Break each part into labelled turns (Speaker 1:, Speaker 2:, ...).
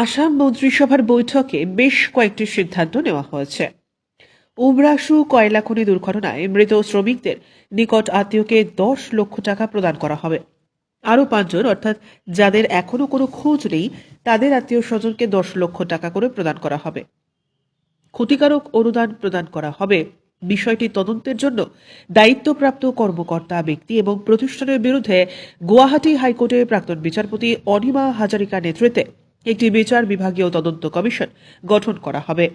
Speaker 1: আসাম মন্ত্রিসভার বৈঠকে বেশ কয়েকটি সিদ্ধান্ত নেওয়া হয়েছে। উমরাসু কয়লা খনি দুর্ঘটনায় মৃত শ্রমিকদের নিকট আত্মীয়কে 10 লক্ষ টাকা প্রদান করা হবে। আরও 5 জন অর্থাৎ যাদের এখনো কোনো খোঁজ নেই তাদের আত্মীয় স্বজনকে 10 লক্ষ টাকা করে প্রদান করা হবে। ক্ষতিকারক অনুদান প্রদান করা হবে। বিষয়টি তদন্তের জন্য দায়িত্বপ্রাপ্ত কর্মকর্তা ব্যক্তি এবং প্রতিষ্ঠানের বিরুদ্ধে গুয়াহাটি হাইকোর্টের প্রাক্তন বিচারপতি অনিমা হাজারিকা নেতৃত্বে একটি বিচার বিভাগীয় তদন্ত কমিশন গঠন করা হবে।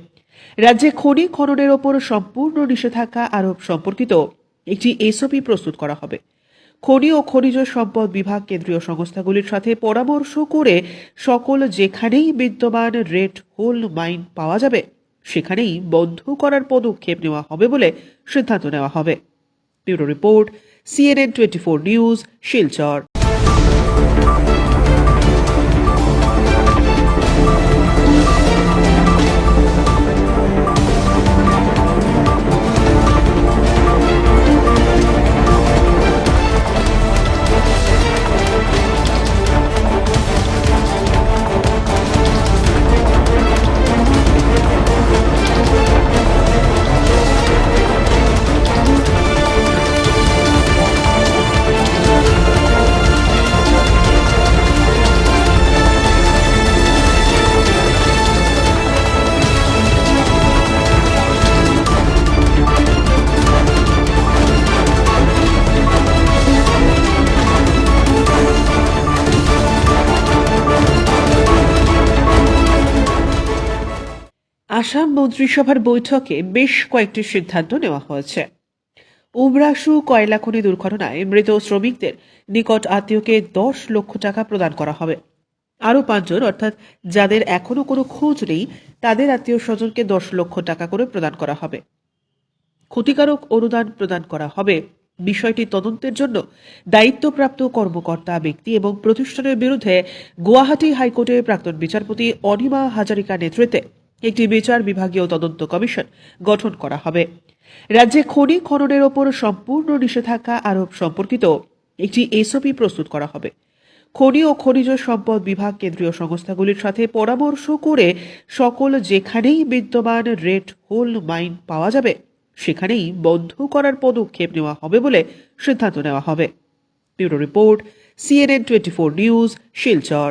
Speaker 1: রাজ্যে খনি খননের ওপর সম্পূর্ণ নিষেধাজ্ঞা আরোপ সম্পর্কিত একটি এসওপি প্রস্তুত করা হবে। খনি ও খনিজ সম্পদ বিভাগ কেন্দ্রীয় সংস্থাগুলির সাথে পরামর্শ করে সকল যেখানেই বিদ্যমান রেড হোল মাইন পাওয়া যাবে সেখানেই বন্ধ করার পদক্ষেপ নেওয়া হবে বলে সিদ্ধান্ত নেওয়া হবে। Bureau report, CNN 24 news, Silchar. Assam মন্ত্রিসভার বৈঠকে বেশ কয়েকটি সিদ্ধান্ত নেওয়া হয়েছে। উমরাসু কয়লা খনি দুর্ঘটনায় মৃত শ্রমিকদের নিকট আত্মীয়কে 10 লক্ষ টাকা প্রদান করা হবে। আরও 5 জন অর্থাৎ যাদের এখনো কোনো খোঁজ নেই তাদের আত্মীয় স্বজনকে 10 লক্ষ টাকা করে প্রদান করা হবে। ক্ষতিকারক অনুদান প্রদান করা হবে। বিষয়টি তদন্তের জন্য দায়িত্বপ্রাপ্ত কর্মকর্তা ব্যক্তি এবং প্রতিষ্ঠানের বিরুদ্ধে গুয়াহাটি হাইকোর্টের প্রাক্তন বিচারপতি অনিমা হাজারিকা নেতৃত্বে একটি বিচার বিভাগীয় তদন্ত কমিশন গঠন করা হবে। রাজ্যে খনি খননের ওপর সম্পূর্ণ নিষেধাজ্ঞা আরোপ সম্পর্কিত একটি এসওপি প্রস্তুত করা হবে। খনি ও খনিজ সম্পদ বিভাগ কেন্দ্রীয় সংস্থাগুলির সাথে পরামর্শ করে সকল যেখানেই বিদ্যমান রেড হোল মাইন পাওয়া যাবে সেখানেই বন্ধ করার পদক্ষেপ নেওয়া হবে বলে সিদ্ধান্ত নেওয়া হবে। Bureau report, CNN 24 news, Silchar.